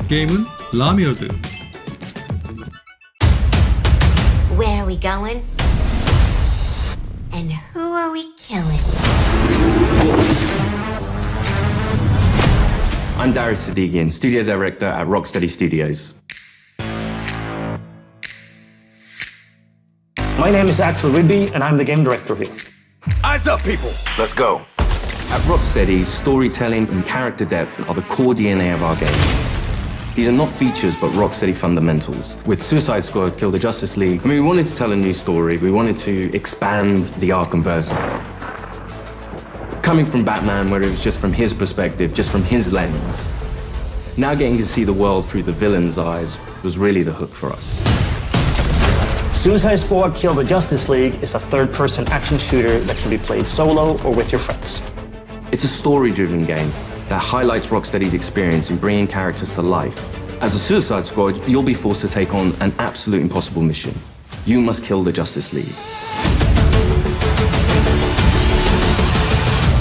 게임은 라미월드. Where are we going? And who are we killing? I'm Darius Sadigian, studio director at Rocksteady Studios. My name is Axel Ribby, and I'm the game director here. Eyes up, people! Let's go. At Rocksteady, storytelling and character depth are the core DNA of our games. These are not features, but Rocksteady fundamentals. With Suicide Squad, Kill the Justice League, we wanted to tell a new story. We wanted to expand the Arkhamverse. Coming from Batman, where it was just from his perspective, just from his lens, now getting to see the world through the villain's eyes was really the hook for us. Suicide Squad Kill the Justice League is a third-person action shooter that can be played solo or with your friends. It's a story-driven game that highlights Rocksteady's experience in bringing characters to life. As a Suicide Squad, you'll be forced to take on an absolute impossible mission. You must kill the Justice League.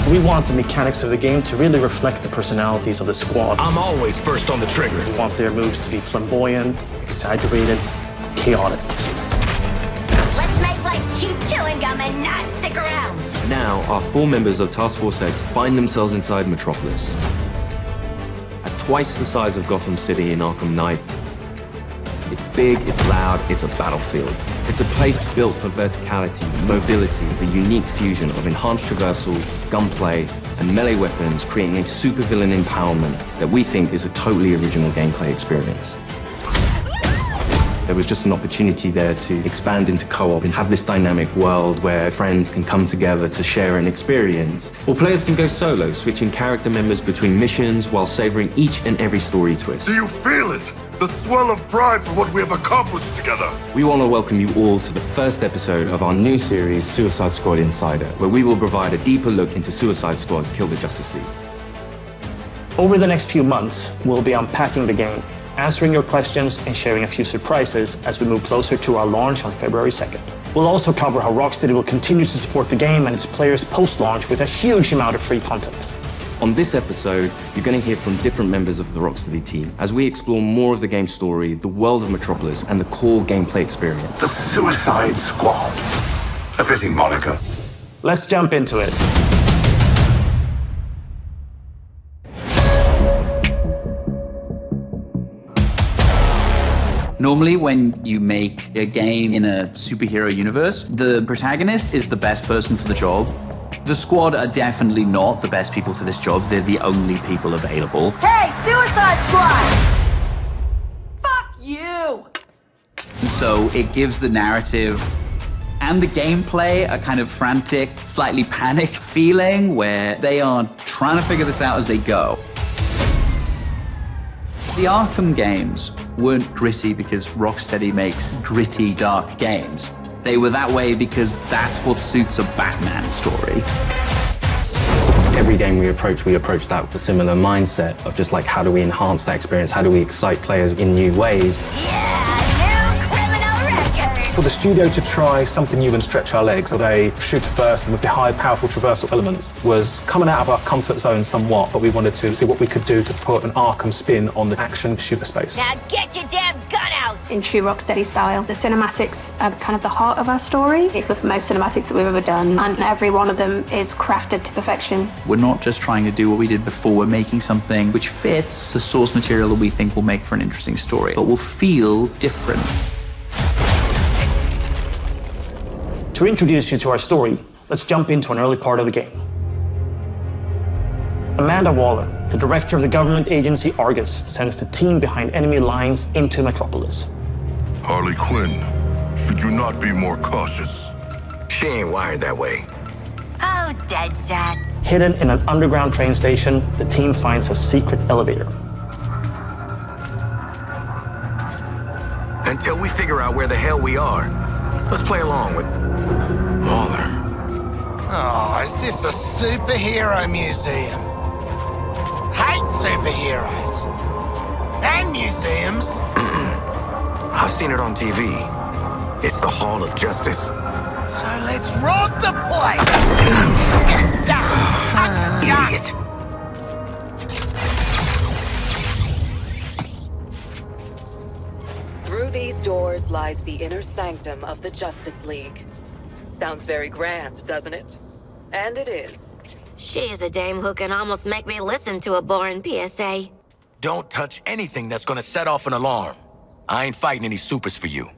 We want the mechanics of the game to really reflect the personalities of the squad. I'm always first on the trigger. We want their moves to be flamboyant, exaggerated, chaotic. Let's make like cheap chewing gum and not stick around. Now, our 4 members of Task Force X find themselves inside Metropolis. At twice the size of Gotham City in Arkham Knight, it's big, it's loud, it's a battlefield. It's a place built for verticality, mobility, the unique fusion of enhanced traversal, gunplay, and melee weapons, creating a supervillain empowerment that we think is a totally original gameplay experience. There was just an opportunity there to expand into co-op and have this dynamic world where friends can come together to share an experience. Or players can go solo, switching character members between missions while savoring each and every story twist. Do you feel it? The swell of pride for what we have accomplished together. We want to welcome you all to the first episode of our new series, Suicide Squad Insider, where we will provide a deeper look into Suicide Squad Kill the Justice League. Over the next few months, we'll be unpacking the game, answering your questions and sharing a few surprises as we move closer to our launch on February 2nd. We'll also cover how Rocksteady will continue to support the game and its players post-launch with a huge amount of free content. On this episode, you're going to hear from different members of the Rocksteady team as we explore more of the game's story, the world of Metropolis, and the core gameplay experience. The Suicide Squad. A fitting moniker. Let's jump into it. Normally, when you make a game in a superhero universe, the protagonist is the best person for the job. The squad are definitely not the best people for this job. They're the only people available. Hey, Suicide Squad! Fuck you! And so it gives the narrative and the gameplay a kind of frantic, slightly panicked feeling where they are trying to figure this out as they go. The Arkham games weren't gritty because Rocksteady makes gritty, dark games. They were that way because that's what suits a Batman story. Every game we approach that with a similar mindset of just like, how do we enhance that experience? How do we excite players in new ways? Yeah, new criminal record! For the studio to try something new and stretch our legs with a shooter first and with the high, powerful traversal elements was coming out of our comfort zone somewhat, but we wanted to see what we could do to put an Arkham spin on the action shooter space. Now get your damn gun out! In true Rocksteady style, the cinematics are kind of the heart of our story. It's the most cinematics that we've ever done, and every one of them is crafted to perfection. We're not just trying to do what we did before, we're making something which fits the source material that we think will make for an interesting story, but will feel different. To introduce you to our story, let's jump into an early part of the game. Amanda Waller, the director of the government agency Argus, sends the team behind enemy lines into Metropolis. Harley Quinn, should you not be more cautious? She ain't wired that way. Oh, Deadshot. Hidden in an underground train station, the team finds a secret elevator. Until we figure out where the hell we are, let's play along with Waller. Oh, is this a superhero museum? Hate superheroes. And museums. I've seen it on TV. It's the Hall of Justice. So let's rob the place! Idiot. these doors lies the inner sanctum of the Justice League. Sounds very grand, doesn't it? And it is. She's a dame who can almost make me listen to a boring PSA. Don't touch anything that's gonna set off an alarm. I ain't fighting any supers for you.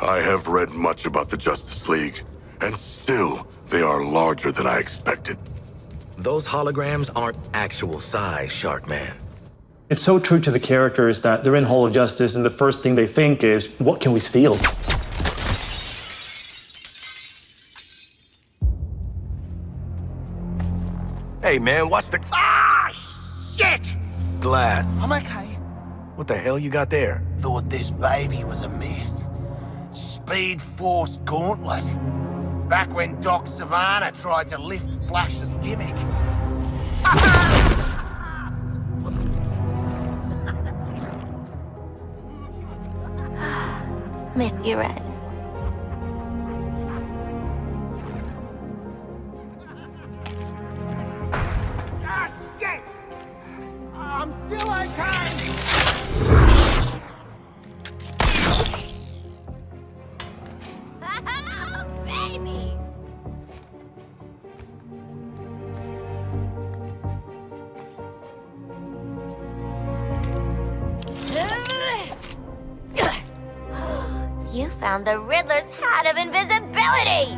I have read much about the Justice League, and still, they are larger than I expected. Those holograms aren't actual size, Sharkman. It's so true to the characters that they're in Hall of Justice and the first thing they think is, what can we steal? Hey man, watch the Shit! glass. I'm okay. What the hell you got there? Thought this baby was a myth. Speed Force Gauntlet. Back when Doc Savannah tried to lift Flash's gimmick. Miss you, Red. God, shit! I'm still okay! Oh, baby! You found the Riddler's hat of invisibility!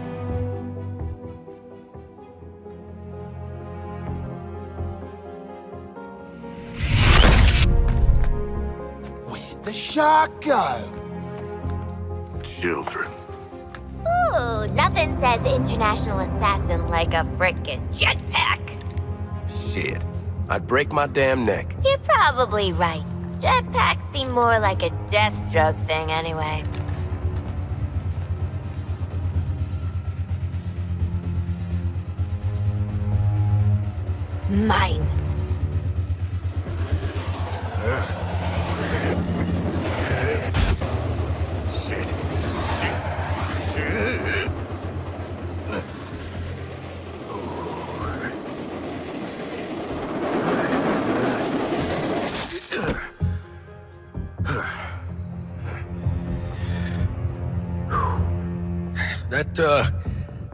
Where'd the shark go? Children. Ooh, nothing says international assassin like a frickin' jetpack. Shit. I'd break my damn neck. You're probably right. Jetpacks seem more like a Deathstroke thing anyway. Mine. That,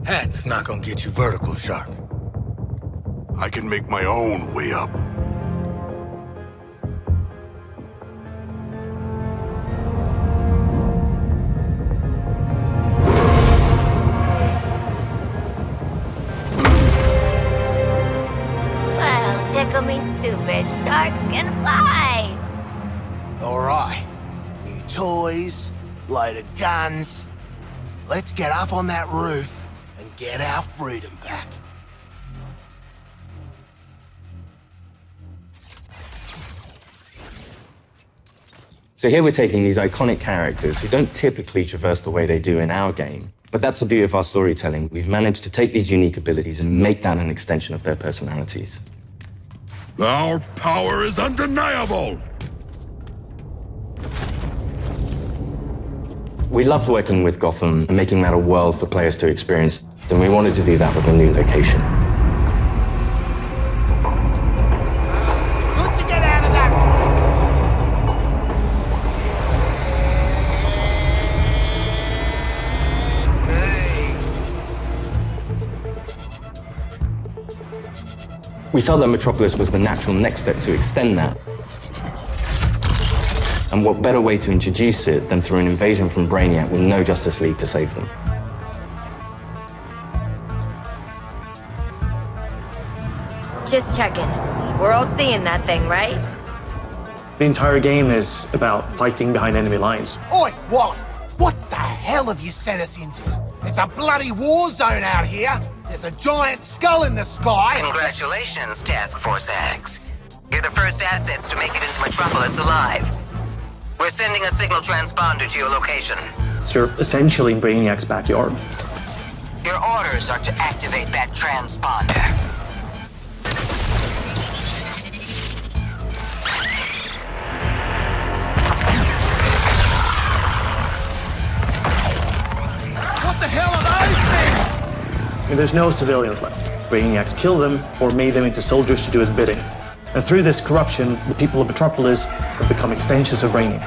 hat's not gonna get you vertical, Shark. I can make my own way up. Well, tickle me stupid. Sharks can fly. All right. New toys, load of guns. Let's get up on that roof and get our freedom back. So here we're taking these iconic characters who don't typically traverse the way they do in our game. But that's the beauty of our storytelling. We've managed to take these unique abilities and make that an extension of their personalities. Our power is undeniable! We loved working with Gotham and making that a world for players to experience, and we wanted to do that with a new location. Good to get out of that place. We felt that Metropolis was the natural next step to extend that. And what better way to introduce it than through an invasion from Brainiac with no Justice League to save them? Just checking. We're all seeing that thing, right? The entire game is about fighting behind enemy lines. Oi, Wally! What the hell have you sent us into? It's a bloody war zone out here. There's a giant skull in the sky. Congratulations, Task Force X. You're the first assets to make it into Metropolis alive. We're sending a signal transponder to your location. So you're essentially in Brainiac's backyard. Your orders are to activate that transponder. What the hell are those things? And there's no civilians left. Brainiac's killed them or made them into soldiers to do his bidding. And through this corruption, the people of Metropolis have become extensions of Brainiac.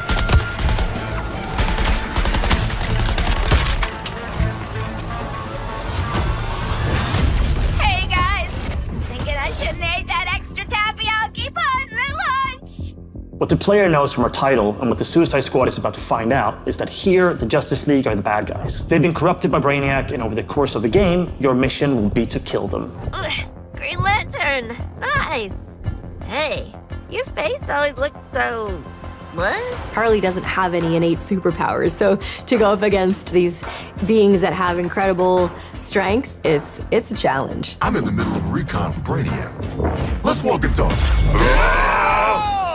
What the player knows from our title and what the Suicide Squad is about to find out is that here, the Justice League are the bad guys. They've been corrupted by Brainiac, and over the course of the game, your mission will be to kill them. Green Lantern! Nice! Hey, your face always looks so... what? Harley doesn't have any innate superpowers, so to go up against these beings that have incredible strength, it's a challenge. I'm in the middle of recon for Brainiac. Let's walk and talk.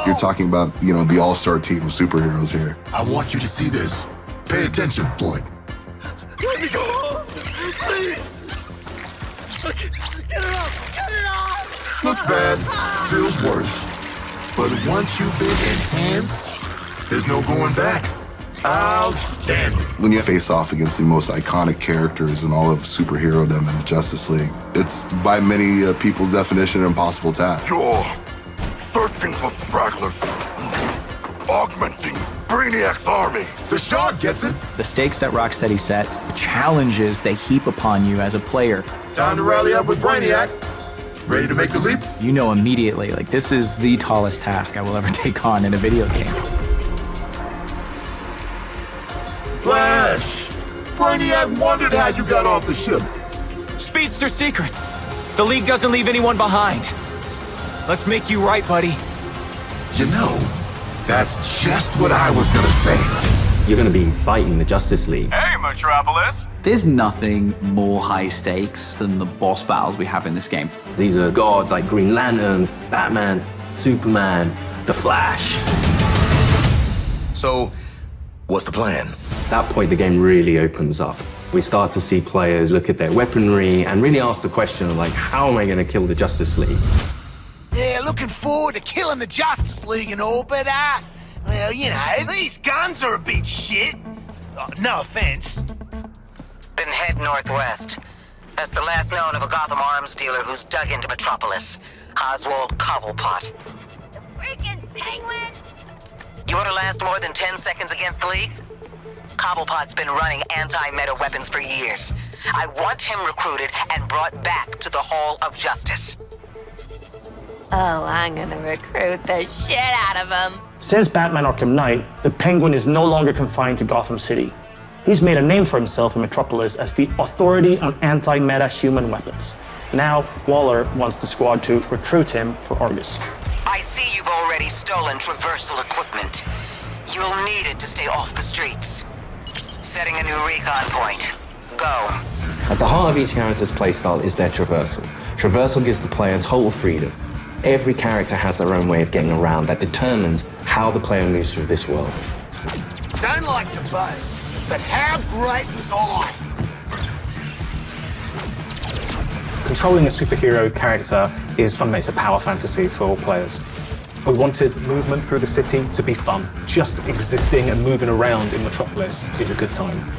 You're talking about, the all-star team of superheroes here. I want you to see this. Pay attention, Floyd. Let me go! Please! Get it off! Get it off! Looks bad. Feels worse. But once you've been enhanced, there's no going back. Outstanding. When you face off against the most iconic characters in all of superhero-dom in the Justice League, it's by many people's definition an impossible task. You're searching for stragglers, augmenting Brainiac's army. The Shard gets it. The stakes that Rocksteady sets, the challenges they heap upon you as a player. Time to rally up with Brainiac. Ready to make the leap? You know immediately, this is the tallest task I will ever take on in a video game. Flash! Brainiac wondered how you got off the ship. Speedster secret. The League doesn't leave anyone behind. Let's make you right, buddy. That's just what I was gonna say. You're going to be fighting the Justice League. Hey, Metropolis! There's nothing more high stakes than the boss battles we have in this game. These are gods like Green Lantern, Batman, Superman, The Flash. So, what's the plan? At that point, the game really opens up. We start to see players look at their weaponry and really ask the question of, how am I going to kill the Justice League? Yeah, looking forward to killing the Justice League and all, but, well, these guns are a bit shit. No offense. Then head northwest. That's the last known of a Gotham arms dealer who's dug into Metropolis. Oswald Cobblepot. The freaking Penguin! You want to last more than 10 seconds against the League? Cobblepot's been running anti-meta weapons for years. I want him recruited and brought back to the Hall of Justice. Oh, I'm gonna recruit the shit out of him. Since Batman Arkham Knight, the Penguin is no longer confined to Gotham City. He's made a name for himself in Metropolis as the authority on anti-meta human weapons. Now, Waller wants the squad to recruit him for Argus. I see you've already stolen traversal equipment. You'll need it to stay off the streets. Setting a new recon point. Go. At the heart of each character's playstyle is their traversal. Traversal gives the player total freedom. Every character has their own way of getting around that determines how the player moves through this world. Don't like to boast, but how great was I? Controlling a superhero character is fundamentally it's a power fantasy for all players. We wanted movement through the city to be fun. Just existing and moving around in Metropolis is a good time.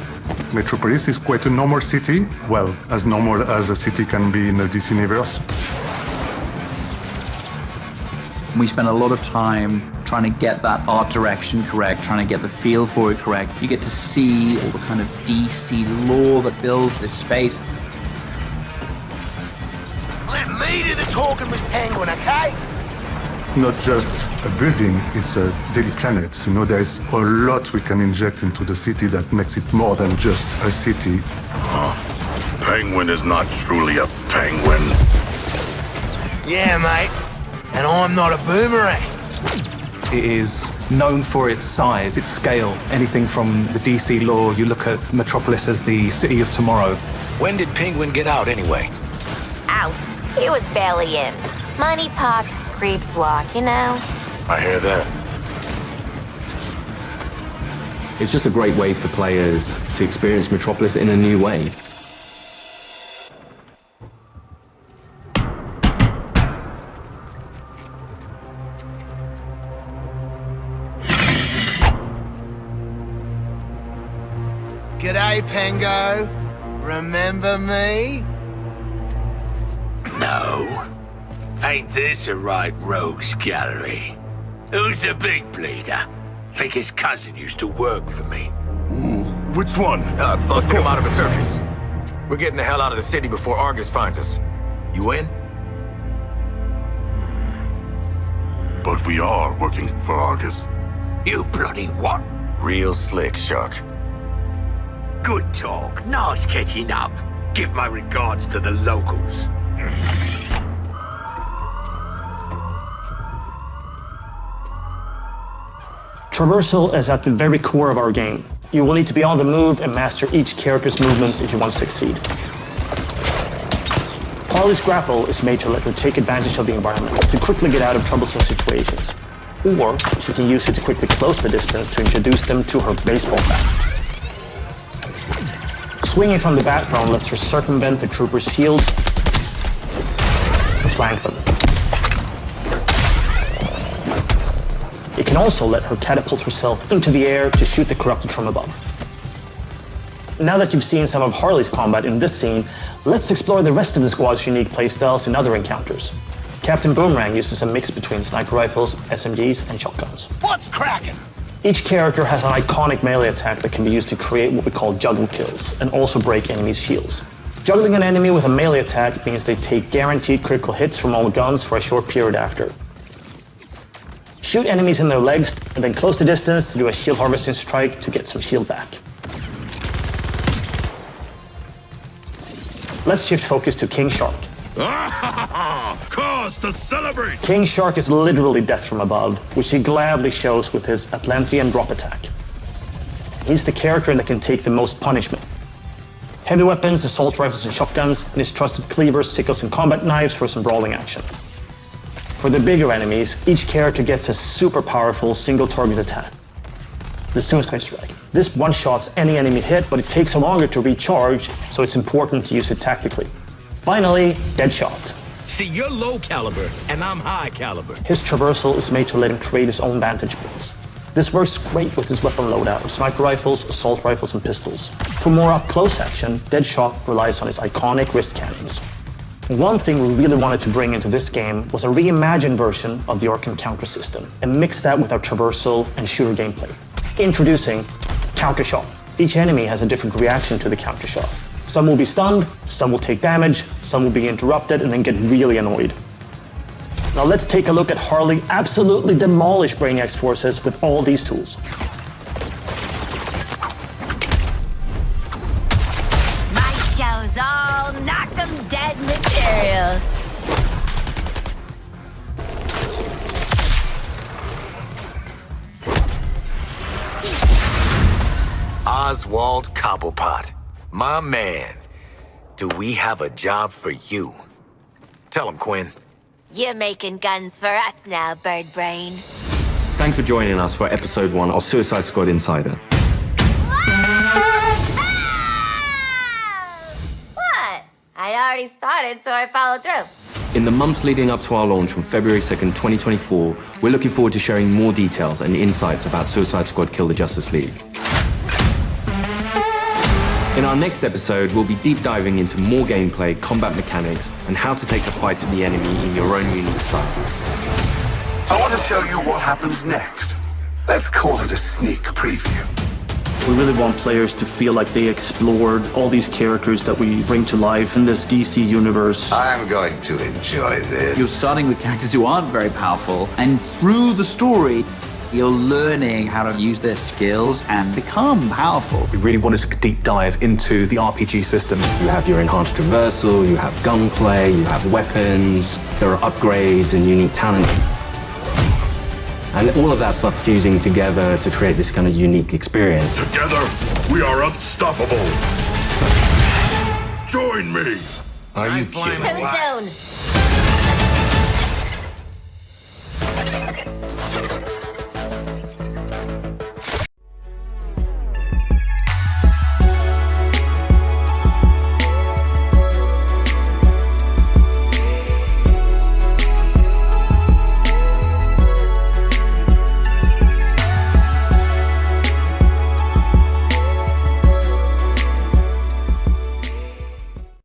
Metropolis is quite a normal city. Well, as normal as a city can be in the DC universe. We spent a lot of time trying to get that art direction correct, trying to get the feel for it correct. You get to see all the kind of DC lore that builds this space. Let me do the talking with Penguin, okay? Not just a building, it's a daily planet. There's a lot we can inject into the city that makes it more than just a city. Penguin is not truly a penguin. Yeah, mate. And I'm not a boomerang. It is known for its size, its scale. Anything from the DC lore, you look at Metropolis as the city of tomorrow. When did Penguin get out anyway? Out. He was barely in. Money talks, creeps walk, I hear that. It's just a great way for players to experience Metropolis in a new way. G'day, Pengo. Remember me? No. Ain't this a right rogues gallery? Who's the big bleeder? Think his cousin used to work for me. Ooh, which one? Busted him out of a circus. We're getting the hell out of the city before Argus finds us. You in? But we are working for Argus. You bloody what? Real slick, Shark. Good talk. Nice catching up. Give my regards to the locals. Traversal is at the very core of our game. You will need to be on the move and master each character's movements if you want to succeed. Harley's grapple is made to let her take advantage of the environment to quickly get out of troublesome situations. Or she can use it to quickly close the distance to introduce them to her baseball bat. Swinging from the background lets her circumvent the troopers' shields and flank them. It can also let her catapult herself into the air to shoot the corrupted from above. Now that you've seen some of Harley's combat in this scene, let's explore the rest of the squad's unique playstyles in other encounters. Captain Boomerang uses a mix between sniper rifles, SMGs, and shotguns. What's cracking? Each character has an iconic melee attack that can be used to create what we call juggle kills, and also break enemies' shields. Juggling an enemy with a melee attack means they take guaranteed critical hits from all guns for a short period after. Shoot enemies in their legs, and then close the distance to do a shield harvesting strike to get some shield back. Let's shift focus to King Shark. Cause to celebrate! King Shark is literally death from above, which he gladly shows with his Atlantean drop attack. He's the character that can take the most punishment. Heavy weapons, assault rifles and shotguns, and his trusted cleavers, sickles and combat knives for some brawling action. For the bigger enemies, each character gets a super powerful single target attack. The Suicide Strike. This one-shots any enemy hit, but it takes longer to recharge, so it's important to use it tactically. Finally, Deadshot. See, you're low caliber, and I'm high caliber. His traversal is made to let him create his own vantage points. This works great with his weapon loadout of sniper rifles, assault rifles, and pistols. For more up-close action, Deadshot relies on his iconic wrist cannons. One thing we really wanted to bring into this game was a reimagined version of the Arkham counter system, and mix that with our traversal and shooter gameplay. Introducing Counter Shot. Each enemy has a different reaction to the counter shot. Some will be stunned, some will take damage, some will be interrupted and then get really annoyed. Now let's take a look at Harley absolutely demolish Brainiac's forces with all these tools. My show's all knock 'em dead material. Oswald Cobblepot, my man. Do we have a job for you? Tell him, Quinn. You're making guns for us now, Bird Brain. Thanks for joining us for episode 1 of Suicide Squad Insider. What? I'd already started, so I followed through. In the months leading up to our launch on February 2nd, 2024, we're looking forward to sharing more details and insights about Suicide Squad Kill the Justice League. In our next episode, we'll be deep diving into more gameplay, combat mechanics, and how to take the fight to the enemy in your own unique style. I want to tell you what happens next. Let's call it a sneak preview. We really want players to feel like they explored all these characters that we bring to life in this DC universe. I'm going to enjoy this. You're starting with characters who aren't very powerful, and through the story, you're learning how to use their skills and become powerful. We really wanted to deep dive into the RPG system. You have your enhanced traversal, you have gunplay, you have weapons, there are upgrades and unique talents. And all of that stuff fusing together to create this kind of unique experience. Together, we are unstoppable. Join me. Are you kidding? Too soon.